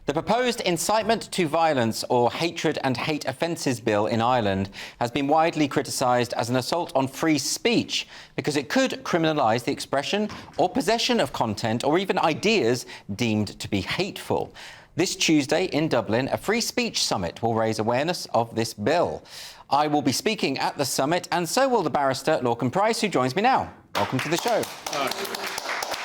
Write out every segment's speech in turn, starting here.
The proposed Incitement to Violence or Hatred and Hate Offences Bill in Ireland has been widely criticised as an assault on free speech because it could criminalise the expression or possession of content or even ideas deemed to be hateful. This Tuesday in Dublin, a free speech summit will raise awareness of this bill. I will be speaking at the summit, and so will the barrister Lorcan Price, who joins me now. Welcome to the show.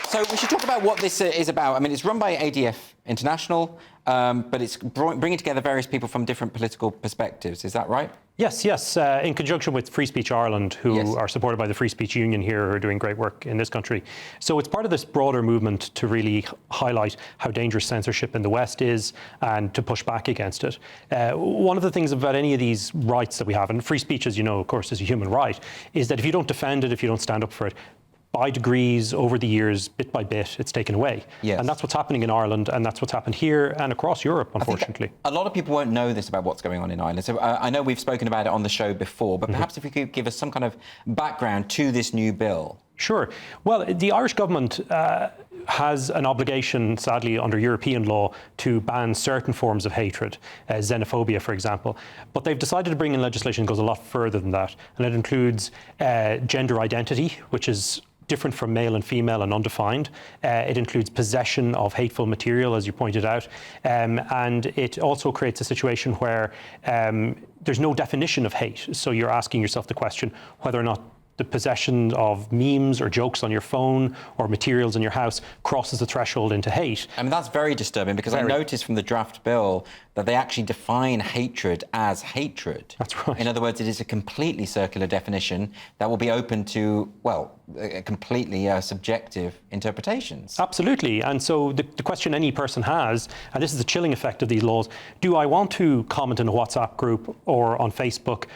So we should talk about what this is about. I mean, it's run by ADF International, but it's bringing together various people from different political perspectives. Is that right? Yes, in conjunction with Free Speech Ireland, who are supported by the Free Speech Union here, who are doing great work in this country. So it's part of this broader movement to really highlight how dangerous censorship in the West is and to push back against it. One of the things about any of these rights that we have, and free speech, as you know, of course, is a human right, is that if you don't defend it, if you don't stand up for it, by degrees, over the years, bit by bit, it's taken away. Yes. And that's what's happening in Ireland, and that's what's happened here and across Europe, unfortunately. A lot of people won't know this about what's going on in Ireland. So I know we've spoken about it on the show before, but perhaps if you could give us some kind of background to this new bill. Sure. Well, the Irish government has an obligation, sadly, under European law to ban certain forms of hatred, xenophobia, for example. But they've decided to bring in legislation that goes a lot further than that. And it includes gender identity, which is different from male and female and undefined. It includes possession of hateful material, as you pointed out. And it also creates a situation where there's no definition of hate. So you're asking yourself the question whether or not the possession of memes or jokes on your phone or materials in your house crosses the threshold into hate. I mean, that's very disturbing because I noticed from the draft bill that they actually define hatred as hatred. That's right. In other words, it is a completely circular definition that will be open to, well, completely subjective interpretations. Absolutely. And so the question any person has, and this is the chilling effect of these laws, do I want to comment in a WhatsApp group or on Facebook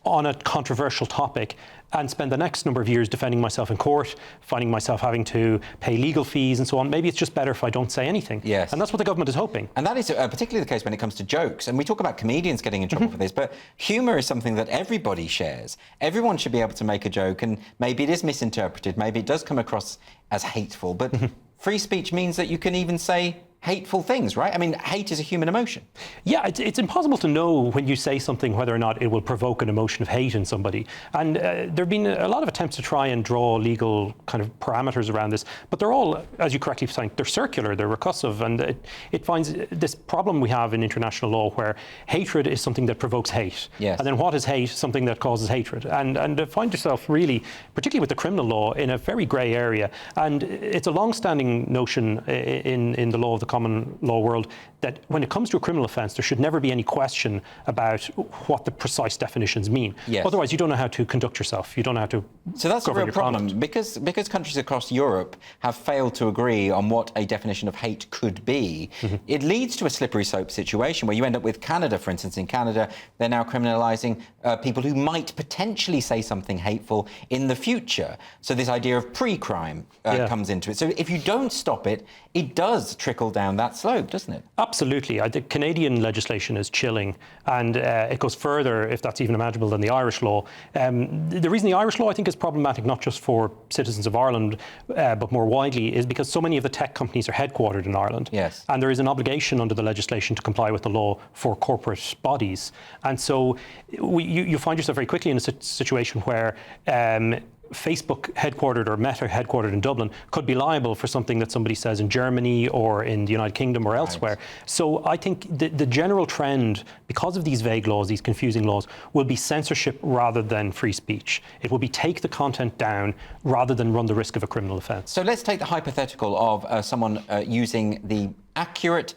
on a controversial topic and spend the next number of years defending myself in court, finding myself having to pay legal fees and so on? Maybe it's just better if I don't say anything. Yes. And that's what the government is hoping. And that is particularly the case when it comes to jokes. And we talk about comedians getting in trouble for this, but humour is something that everybody shares. Everyone should be able to make a joke, and maybe it is misinterpreted, maybe it does come across as hateful, but free speech means that you can even say hateful things, right? I mean, hate is a human emotion. Yeah, it's impossible to know when you say something whether or not it will provoke an emotion of hate in somebody. And there have been a lot of attempts to try and draw legal kind of parameters around this, but they're all, as you correctly saying, they're circular, they're recursive, and it finds this problem we have in international law where hatred is something that provokes hate. Yes. And then what is hate? Something that causes hatred. And find yourself really, particularly with the criminal law, in a very grey area. And it's a long-standing notion in the law of the common law world that when it comes to a criminal offence, there should never be any question about what the precise definitions mean. Yes. Otherwise, you don't know how to conduct yourself. You don't know how to. So that's a real problem conduct. because countries across Europe have failed to agree on what a definition of hate could be. It leads to a slippery slope situation where you end up with Canada, for instance. In Canada, they're now criminalising people who might potentially say something hateful in the future. So this idea of pre-crime comes into it. So if you don't stop it, it does trickle down that slope, doesn't it? Absolutely. I think Canadian legislation is chilling, and it goes further, if that's even imaginable, than the Irish law. The reason the Irish law, I think, is problematic not just for citizens of Ireland, but more widely, is because so many of the tech companies are headquartered in Ireland. Yes. And there is an obligation under the legislation to comply with the law for corporate bodies. And so you find yourself very quickly in a situation where Facebook headquartered or Meta headquartered in Dublin could be liable for something that somebody says in Germany or in the United Kingdom or elsewhere. So I think the general trend, because of these vague laws, these confusing laws, will be censorship rather than free speech. It will be take the content down rather than run the risk of a criminal offence. So let's take the hypothetical of someone using the accurate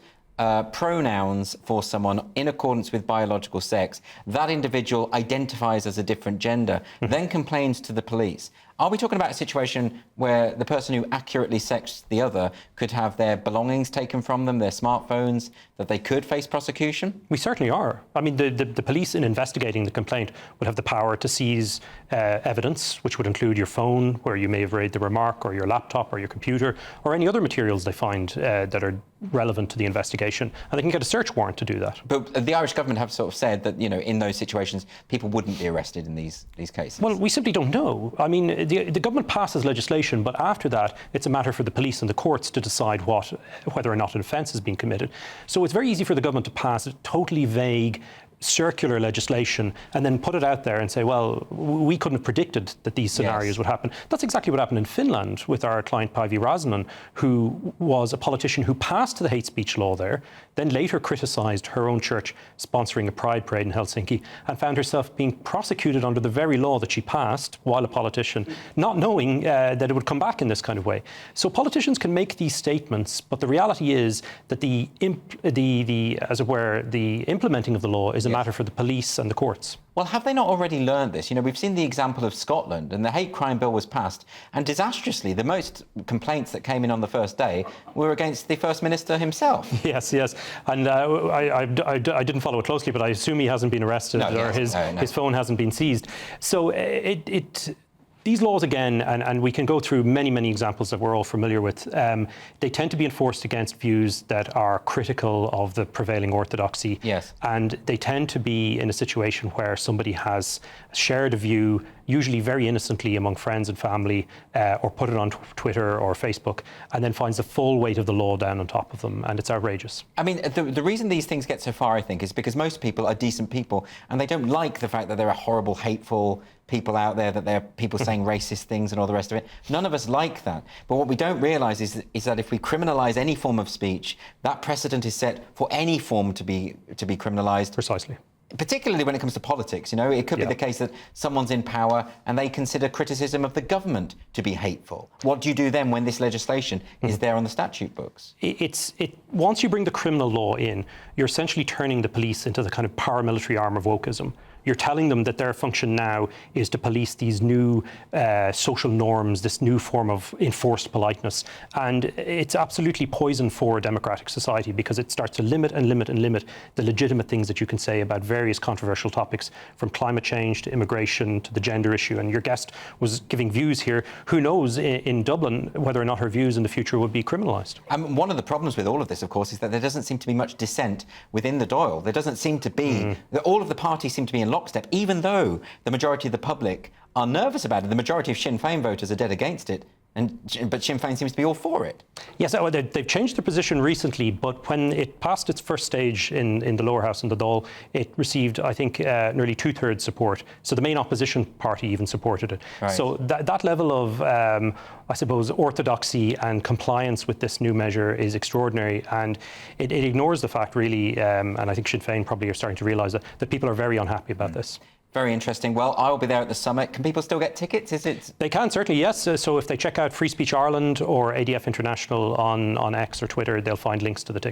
pronouns for someone in accordance with biological sex. That individual identifies as a different gender, then complains to the police. Are we talking about a situation where the person who accurately sexed the other could have their belongings taken from them, their smartphones, that they could face prosecution? We certainly are. I mean, the police, in investigating the complaint, would have the power to seize evidence, which would include your phone, where you may have made the remark, or your laptop, or your computer, or any other materials they find that are relevant to the investigation, and they can get a search warrant to do that. But the Irish government have sort of said that, you know, in those situations, people wouldn't be arrested in these cases. Well, we simply don't know. I mean, the government passes legislation, but after that, it's a matter for the police and the courts to decide whether or not an offence has been committed. So it's very easy for the government to pass totally vague, circular legislation and then put it out there and say, well, we couldn't have predicted that these scenarios would happen. That's exactly what happened in Finland with our client Päivi Räsänen, who was a politician who passed the hate speech law there, then later criticised her own church sponsoring a pride parade in Helsinki and found herself being prosecuted under the very law that she passed while a politician, not knowing that it would come back in this kind of way. So politicians can make these statements, but the reality is that the implementing of the law is a matter for the police and the courts. Well, have they not already learned this? You know, we've seen the example of Scotland, and the hate crime bill was passed, and disastrously, the most complaints that came in on the first day were against the First Minister himself. Yes, and I didn't follow it closely, but I assume he hasn't been arrested his phone hasn't been seized. So these laws, again, and we can go through many examples that we're all familiar with, they tend to be enforced against views that are critical of the prevailing orthodoxy. Yes. And they tend to be in a situation where somebody has shared a view, usually very innocently among friends and family, or put it on Twitter or Facebook, and then finds the full weight of the law down on top of them, and it's outrageous. I mean, the reason these things get so far, I think, is because most people are decent people, and they don't like the fact that there are horrible, hateful people out there, that there are people saying racist things and all the rest of it. None of us like that. But what we don't realise is that if we criminalise any form of speech, that precedent is set for any form to be criminalised. Precisely. Particularly when it comes to politics, you know, it could be the case that someone's in power and they consider criticism of the government to be hateful. What do you do then when this legislation is there on the statute books? Once you bring the criminal law in, you're essentially turning the police into the kind of paramilitary arm of wokeism. You're telling them that their function now is to police these new social norms, this new form of enforced politeness. And it's absolutely poison for a democratic society because it starts to limit the legitimate things that you can say about various controversial topics, from climate change to immigration to the gender issue. And your guest was giving views here. Who knows in Dublin whether or not her views in the future would be criminalised? One of the problems with all of this, of course, is that there doesn't seem to be much dissent within the Dáil. There doesn't seem to be... All of the parties seem to be in lockstep, even though the majority of the public are nervous about it. The majority of Sinn Féin voters are dead against it, but Sinn Féin seems to be all for it. Yes, they've changed their position recently, but when it passed its first stage in the lower house in the Dáil, it received, I think, nearly 2/3 support. So the main opposition party even supported it. Right. So that level of, I suppose, orthodoxy and compliance with this new measure is extraordinary, and it ignores the fact, really, and I think Sinn Féin probably are starting to realise that people are very unhappy about this. Very interesting. Well, I'll be there at the summit. Can people still get tickets? Is it? They can, certainly, yes. So if they check out Free Speech Ireland or ADF International on X or Twitter, they'll find links to the tickets.